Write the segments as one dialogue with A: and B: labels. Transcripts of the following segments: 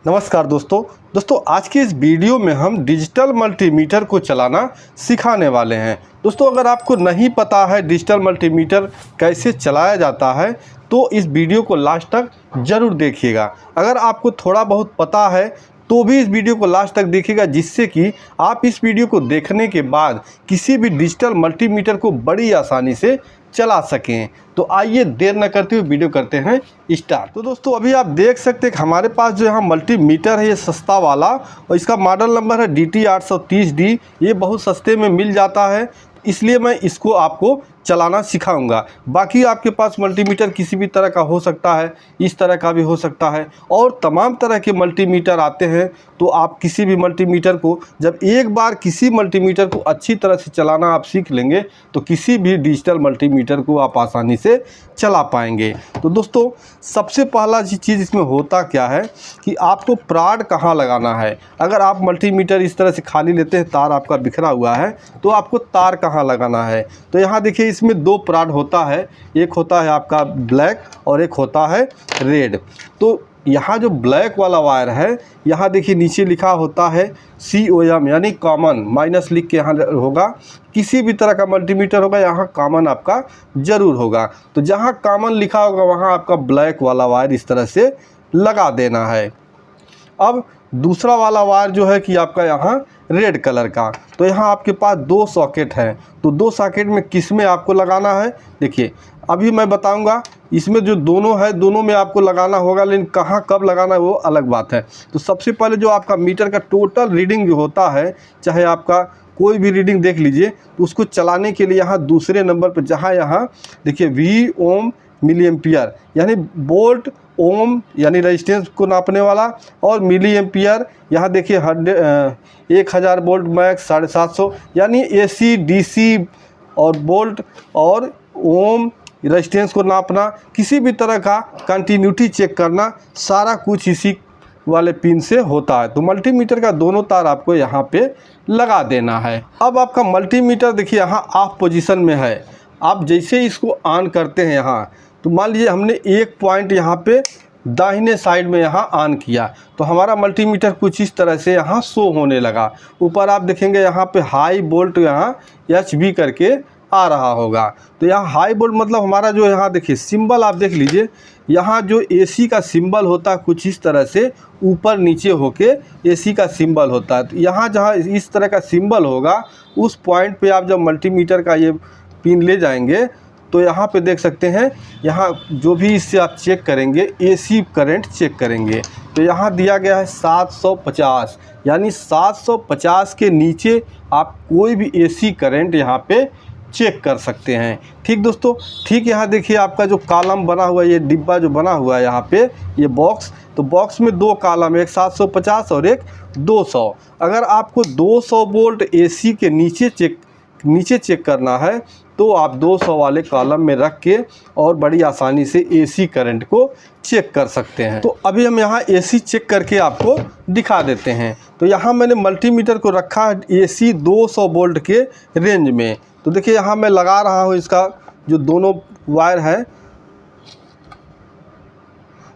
A: नमस्कार दोस्तों आज की इस वीडियो में हम डिजिटल मल्टीमीटर को चलाना सिखाने वाले हैं। दोस्तों अगर आपको नहीं पता है डिजिटल मल्टीमीटर कैसे चलाया जाता है तो इस वीडियो को लास्ट तक ज़रूर देखिएगा। अगर आपको थोड़ा बहुत पता है तो भी इस वीडियो को लास्ट तक देखिएगा, जिससे कि आप इस वीडियो को देखने के बाद किसी भी डिजिटल मल्टीमीटर को बड़ी आसानी से चला सकें। तो आइए देर न करते हुए वीडियो करते हैं स्टार्ट। तो दोस्तों अभी आप देख सकते हैं कि हमारे पास जो यहाँ मल्टीमीटर है ये सस्ता वाला, और इसका मॉडल नंबर है DT830D। ये बहुत सस्ते में मिल जाता है, इसलिए मैं इसको आपको चलाना सिखाऊंगा। बाकी आपके पास मल्टीमीटर किसी भी तरह का हो सकता है, इस तरह का भी हो सकता है, और तमाम तरह के मल्टीमीटर आते हैं। तो आप किसी भी मल्टीमीटर को जब एक बार किसी मल्टीमीटर को अच्छी तरह से चलाना आप सीख लेंगे तो किसी भी डिजिटल मल्टीमीटर को आप आसानी से चला पाएंगे। तो दोस्तों सबसे पहला चीज़ इसमें होता क्या है कि आपको प्राड कहाँ लगाना है। अगर आप मल्टीमीटर इस तरह से खाली लेते हैं, तार आपका बिखरा हुआ है, तो आपको तार कहाँ लगाना है। तो यहाँ देखिए इसमें दो प्राड होता है, एक होता है आपका ब्लैक और एक होता है रेड। तो यहाँ जो ब्लैक वाला वायर है, यहाँ देखिए नीचे लिखा होता है COM यानी कॉमन, माइनस लिख के यहाँ होगा। किसी भी तरह का मल्टीमीटर होगा यहाँ कॉमन आपका ज़रूर होगा। तो जहाँ कॉमन लिखा होगा वहाँ आपका ब्लैक वाला वायर इस तरह से लगा देना है। अब दूसरा वाला वायर जो है कि आपका यहाँ रेड कलर का, तो यहाँ आपके पास दो सॉकेट हैं। तो दो सॉकेट में किस में आपको लगाना है, देखिए अभी मैं बताऊंगा। इसमें जो दोनों है दोनों में आपको लगाना होगा, लेकिन कहाँ कब लगाना है वो अलग बात है। तो सबसे पहले जो आपका मीटर का टोटल रीडिंग जो होता है, चाहे आपका कोई भी रीडिंग देख लीजिए, तो उसको चलाने के लिए यहाँ दूसरे नंबर पर जहाँ यहाँ देखिए V ओम मिली एम्पियर यानी वोल्ट, ओम यानी रेजिस्टेंस को नापने वाला, और मिली एम्पियर यहाँ देखिए 1000 वोल्ट मैक्स 750 यानी AC DC, और वोल्ट और ओम रेजिस्टेंस को नापना, किसी भी तरह का कंटिन्यूटी चेक करना, सारा कुछ इसी वाले पिन से होता है। तो मल्टीमीटर का दोनों तार आपको यहाँ पे लगा देना है। अब आपका मल्टीमीटर देखिए यहाँ ऑफ पोजीशन में है। आप जैसे इसको ऑन करते हैं यहाँ, तो मान लीजिए हमने एक पॉइंट यहाँ पे दाहिने साइड में यहाँ ऑन किया, तो हमारा मल्टीमीटर कुछ इस तरह से यहाँ शो होने लगा। ऊपर आप देखेंगे यहाँ पे हाई वोल्ट यहाँ HV करके आ रहा होगा। तो यहाँ हाई वोल्ट मतलब हमारा जो यहाँ देखिए सिंबल आप देख लीजिए, यहाँ जो AC का सिंबल होता है कुछ इस तरह से ऊपर नीचे होके AC का सिंबल होता है। तो यहाँ जहाँ इस तरह का सिंबल होगा उस पॉइंट पे आप जब मल्टीमीटर का ये पिन ले जाएंगे तो यहाँ पे देख सकते हैं, यहाँ जो भी इससे आप चेक करेंगे AC करंट चेक करेंगे। तो यहाँ दिया गया है 750, यानी 750 के नीचे आप कोई भी AC करंट यहाँ पे चेक कर सकते हैं। ठीक दोस्तों, ठीक यहाँ देखिए आपका जो कॉलम बना हुआ है, ये डिब्बा जो बना हुआ है यहाँ पे ये बॉक्स, तो बॉक्स में दो कॉलम, एक 750 और एक 200। अगर आपको 200 वोल्ट AC के नीचे चेक करना है तो आप 200 वाले कॉलम में रख के और बड़ी आसानी से AC करंट को चेक कर सकते हैं। तो अभी हम यहाँ AC चेक करके आपको दिखा देते हैं। तो यहाँ मैंने मल्टीमीटर को रखा है AC 200 वोल्ट के रेंज में। तो देखिए यहाँ मैं लगा रहा हूँ इसका जो दोनों वायर है,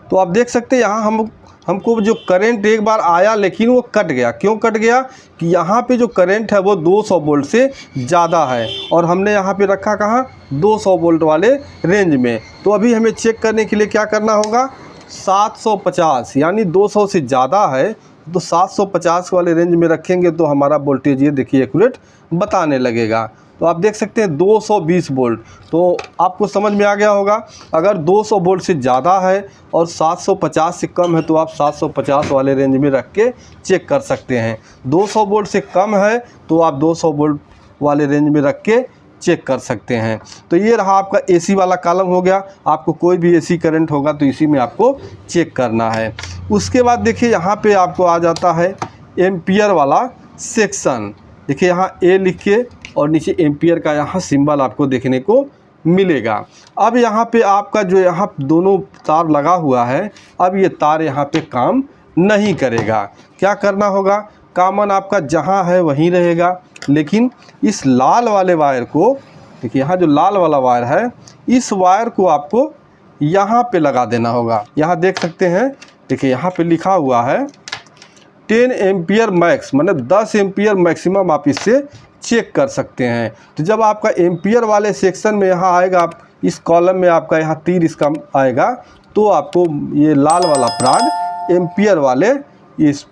A: तो आप देख सकते हैं यहाँ हमको जो करंट एक बार आया लेकिन वो कट गया। क्यों कट गया कि यहाँ पे जो करंट है वो 200 वोल्ट से ज़्यादा है, और हमने यहाँ पे रखा कहाँ 200 वोल्ट वाले रेंज में। तो अभी हमें चेक करने के लिए क्या करना होगा, 750 यानी 200 से ज़्यादा है तो 750 वाले रेंज में रखेंगे तो हमारा वोल्टेज ये देखिए एक्यूरेट बताने लगेगा। तो आप देख सकते हैं 220 वोल्ट। तो आपको समझ में आ गया होगा, अगर 200 वोल्ट से ज़्यादा है और 750 से कम है तो आप 750 वाले रेंज में रख के चेक कर सकते हैं। 200 वोल्ट से कम है तो आप 200 वोल्ट वाले रेंज में रख के चेक कर सकते हैं। तो ये रहा आपका AC वाला कॉलम हो गया। आपको कोई भी AC करंट होगा तो इसी में आपको चेक करना है। उसके बाद देखिए यहाँ पे आपको आ जाता है एम्पियर वाला सेक्शन। देखिए यहाँ A लिख के और नीचे एम्पियर का यहाँ सिंबल आपको देखने को मिलेगा। अब यहाँ पे आपका जो यहाँ दोनों तार लगा हुआ है, अब ये तार यहाँ पे काम नहीं करेगा। क्या करना होगा, कॉमन आपका जहाँ है वहीं रहेगा, लेकिन इस लाल वाले वायर को देखिए, यहाँ जो लाल वाला वायर है इस वायर को आपको यहाँ पे लगा देना होगा। यहाँ देख सकते हैं देखिए यहाँ पे लिखा हुआ है 10 एम्पियर मैक्स, मतलब 10 एम्पियर मैक्सिमम आप इससे चेक कर सकते हैं। तो जब आपका एम्पियर वाले सेक्शन में यहाँ आएगा, आप इस कॉलम में आपका यहाँ तीर इसका आएगा, तो आपको ये लाल वाला प्राड एम्पियर वाले इस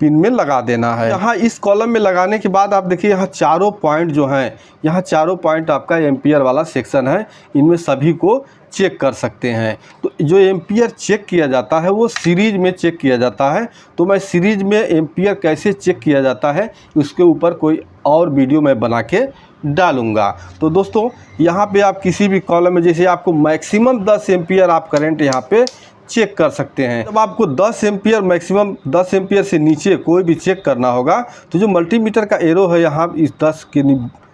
A: पिन में लगा देना है। यहाँ इस कॉलम में लगाने के बाद आप देखिए यहाँ चारों पॉइंट जो हैं, यहाँ चारों पॉइंट आपका एम्पियर वाला सेक्शन है, इनमें सभी को चेक कर सकते हैं। तो जो एम्पियर चेक किया जाता है वो सीरीज में चेक किया जाता है। तो मैं सीरीज में एम्पियर कैसे चेक किया जाता है उसके ऊपर कोई और वीडियो मैं बना के डालूंगा। तो दोस्तों यहाँ पे आप किसी भी कॉलम में, जैसे आपको मैक्सिमम 10 एम्पियर आप करंट यहाँ पे चेक कर सकते हैं। जब आपको 10 एम्पियर मैक्सिमम 10 एम्पियर से नीचे कोई भी चेक करना होगा तो जो मल्टीमीटर का एरो है यहाँ इस 10 के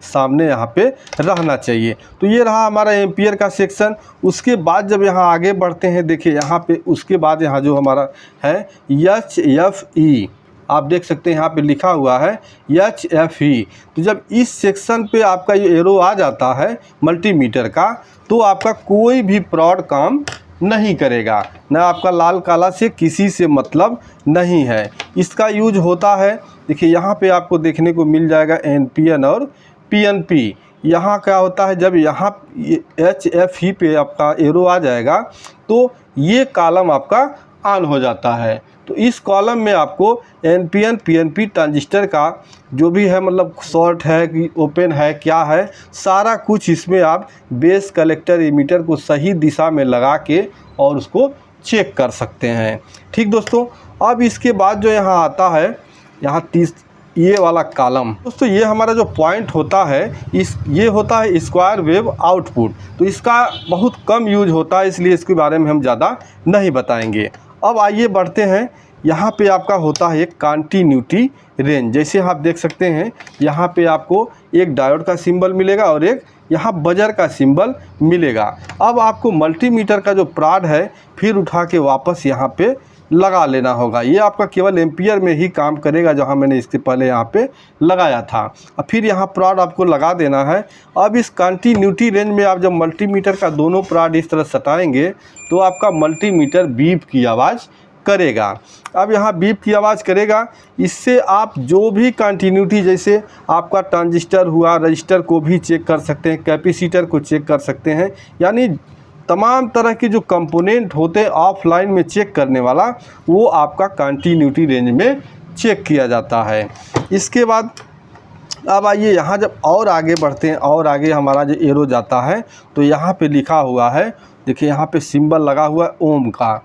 A: सामने यहाँ पे रहना चाहिए। तो ये रहा हमारा एम्पियर का सेक्शन। उसके बाद जब यहाँ आगे बढ़ते हैं, देखिए यहाँ पे उसके बाद यहाँ जो हमारा है HFE, आप देख सकते हैं यहाँ पे लिखा हुआ है HFE। तो जब इस सेक्शन पे आपका ये एरो आ जाता है मल्टीमीटर का, तो आपका कोई भी प्रॉड काम नहीं करेगा, ना आपका लाल काला से किसी से मतलब नहीं है। इसका यूज होता है, देखिए यहाँ पे आपको देखने को मिल जाएगा NPN और PNP। यहाँ क्या होता है, जब यहाँ HFE पे आपका एरो आ जाएगा तो ये कॉलम आपका ऑन हो जाता है। तो इस कॉलम में आपको NPN PNP ट्रांजिस्टर का जो भी है, मतलब शॉर्ट है कि ओपन है क्या है, सारा कुछ इसमें आप बेस कलेक्टर एमीटर को सही दिशा में लगा के और उसको चेक कर सकते हैं। ठीक दोस्तों, अब इसके बाद जो यहाँ आता है, यहाँ ये वाला कॉलम, दोस्तों ये हमारा जो पॉइंट होता है ये होता है स्क्वायर वेव आउटपुट। तो इसका बहुत कम यूज होता है, इसलिए इसके बारे में हम ज़्यादा नहीं बताएंगे। अब आइए बढ़ते हैं, यहाँ पे आपका होता है एक कंटिन्यूटी रेंज। जैसे आप देख सकते हैं यहाँ पे आपको एक डायोड का सिंबल मिलेगा और एक यहाँ बजर का सिंबल मिलेगा। अब आपको मल्टीमीटर का जो प्राड है फिर उठा के वापस यहाँ पे लगा लेना होगा। ये आपका केवल एम्पियर में ही काम करेगा, जहाँ मैंने इसके पहले यहाँ पे लगाया था। और फिर यहाँ प्राड आपको लगा देना है। अब इस कंटिन्यूटी रेंज में आप जब मल्टीमीटर का दोनों प्राड इस तरह सटाएंगे तो आपका मल्टीमीटर बीप की आवाज़ करेगा। अब यहाँ बीप की आवाज़ करेगा, इससे आप जो भी कंटिन्यूटी, जैसे आपका ट्रांजिस्टर हुआ, रजिस्टर को भी चेक कर सकते हैं, कैपेसिटर को चेक कर सकते हैं, यानी तमाम तरह के जो कंपोनेंट होते हैं ऑफलाइन में चेक करने वाला, वो आपका कंटिन्यूटी रेंज में चेक किया जाता है। इसके बाद अब आइए यहाँ जब और आगे बढ़ते हैं, और आगे हमारा जो एरो जाता है तो यहाँ पे लिखा हुआ है, देखिए यहाँ पे सिंबल लगा हुआ है ओम का।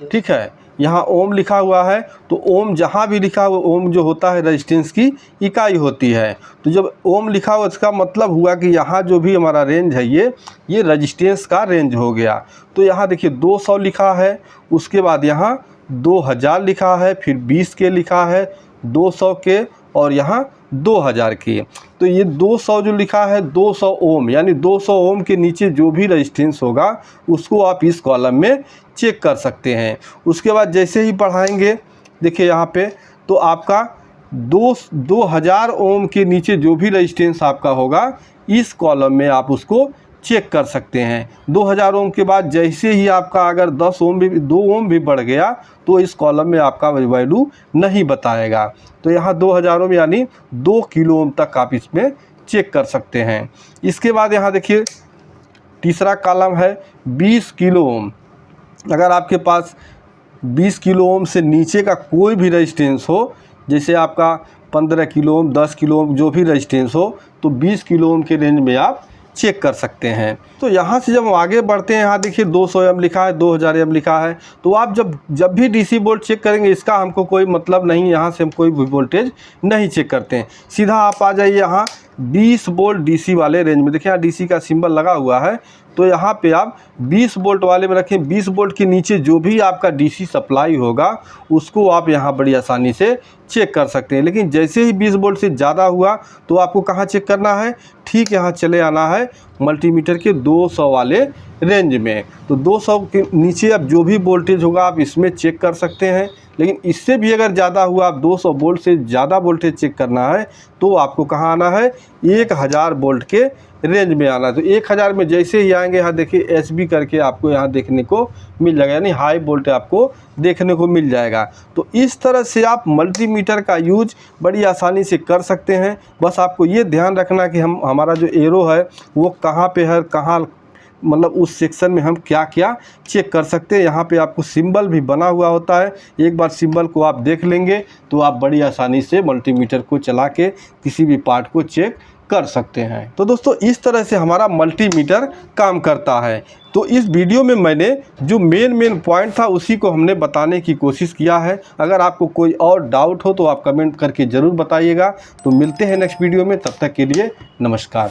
A: ठीक है, यहाँ ओम लिखा हुआ है। तो ओम जहाँ भी लिखा हुआ, ओम जो होता है रेजिस्टेंस की इकाई होती है। तो जब ओम लिखा हुआ इसका मतलब हुआ कि यहाँ जो भी हमारा रेंज है ये रेजिस्टेंस का रेंज हो गया। तो यहाँ देखिए 200 लिखा है, उसके बाद यहाँ 2000 लिखा है, फिर 20 के लिखा है, 200 के और यहाँ 2000 की। तो ये 200 जो लिखा है 200 ओम, यानी 200 ओम के नीचे जो भी रेजिस्टेंस होगा उसको आप इस कॉलम में चेक कर सकते हैं। उसके बाद जैसे ही बढ़ाएंगे, देखिए यहाँ पे, तो आपका 2000 ओम के नीचे जो भी रेजिस्टेंस आपका होगा इस कॉलम में आप उसको चेक कर सकते हैं। 2000 ओम के बाद जैसे ही आपका अगर 10 ओम भी 2 ओम भी बढ़ गया तो इस कॉलम में आपका वैल्यू नहीं बताएगा। तो यहाँ 2000 ओम यानी 2 किलो ओम तक आप इसमें चेक कर सकते हैं। इसके बाद यहाँ देखिए तीसरा कॉलम है 20 किलो ओम। अगर आपके पास 20 किलो ओम से नीचे का कोई भी रेजिस्टेंस हो, जैसे आपका 15 किलो ओम, 10 किलो ओम, जो भी रेजिस्टेंस हो, तो 20 किलो ओम के रेंज में आप चेक कर सकते हैं। तो यहाँ से जब हम आगे बढ़ते हैं, यहाँ देखिए 200 एम लिखा है, 2000 एम लिखा है। तो आप जब भी डीसी वोल्ट चेक करेंगे, इसका हमको कोई मतलब नहीं, यहाँ से हम कोई भी वोल्टेज नहीं चेक करते हैं। सीधा आप आ जाइए यहाँ 20 वोल्ट डीसी वाले रेंज में। देखिए यहाँ डीसी का सिंबल लगा हुआ है, तो यहाँ पे आप 20 वोल्ट वाले में रखें। 20 वोल्ट के नीचे जो भी आपका डीसी सप्लाई होगा उसको आप यहाँ बड़ी आसानी से चेक कर सकते हैं। लेकिन जैसे ही 20 वोल्ट से ज़्यादा हुआ तो आपको कहाँ चेक करना है, ठीक यहाँ चले आना है मल्टीमीटर के 200 वाले रेंज में। तो 200 के नीचे अब जो भी वोल्टेज होगा आप इसमें चेक कर सकते हैं। लेकिन इससे भी अगर ज़्यादा हुआ, आप 200 वोल्ट से ज़्यादा वोल्टेज चेक करना है तो आपको कहाँ आना है, 1000 वोल्ट के रेंज में आना है। तो 1000 में जैसे ही आएंगे, यहाँ देखिए एसबी करके आपको यहाँ देखने को मिल जाएगा, यानी हाई वोल्टेज आपको देखने को मिल जाएगा। तो इस तरह से आप मल्टीमीटर का यूज बड़ी आसानी से कर सकते हैं। बस आपको ये ध्यान रखना कि हमारा जो एरो है वो कहाँ पे है, कहाँ मतलब उस सेक्शन में हम क्या क्या चेक कर सकते हैं। यहाँ पे आपको सिंबल भी बना हुआ होता है, एक बार सिंबल को आप देख लेंगे तो आप बड़ी आसानी से मल्टीमीटर को चला के किसी भी पार्ट को चेक कर सकते हैं। तो दोस्तों इस तरह से हमारा मल्टीमीटर काम करता है। तो इस वीडियो में मैंने जो मेन पॉइंट था उसी को हमने बताने की कोशिश किया है। अगर आपको कोई और डाउट हो तो आप कमेंट करके ज़रूर बताइएगा। तो मिलते हैं नेक्स्ट वीडियो में, तब तक के लिए नमस्कार।